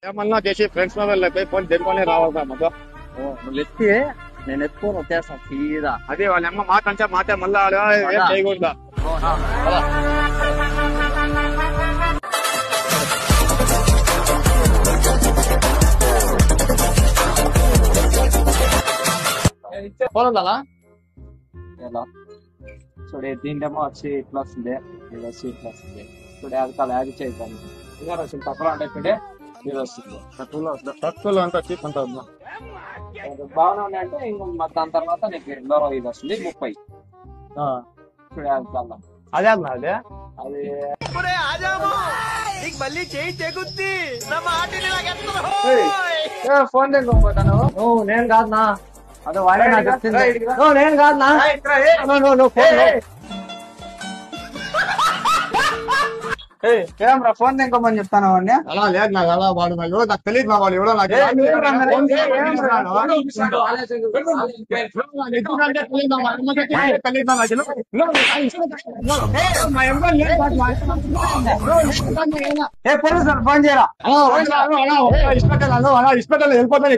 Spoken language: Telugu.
ఏమన్నా చేసి ఫ్రెండ్స్ మొబైల్ ఫోన్ తెచ్చుకొని రావాలా మొత్తం నువ్వు ఎత్తి నేను ఎత్తుకొని వచ్చేస్తాను సీదా. అదే వాళ్ళ అమ్మ మాట అంటే మాట మళ్ళా ఏం చేయకూడదా. ఫోన్ ఉందా ఎలా చూడే దీంటేమో వచ్చి ఇట్లా వస్తుంది, ఇది వచ్చి ఇట్లా వస్తుంది. చూడే అది కాదు యాడ్ చేయగలను ఇంకా వచ్చింది తక్కువ అంటే చూడే ఇది వస్తుంది. తక్కువలో అంతా చీప్ అంతా బాగానే ఉన్నాయంటే ఇంకా దాని తర్వాత నీకు లోరో ఇది వస్తుంది 30. చూడే అది చాలా అదే అన్నా అదే అది ఫోన్ తెచ్చుకోపోతాను. నువ్వు నేను కాదు నా అదే వాడే నాకు చెప్తుంది. నేను కాదు నా ఏమరా ఫోన్ తెంకోమని చెప్తాను వాడిని. అలా లేదు నాకు అలా వాడు ఎవడో నాకు తెలియదు నా వాడు ఎవడో నాకు పోలీసు ఫోన్ చేయరా ఇష్టపడాలి వెళ్ళిపోతాను.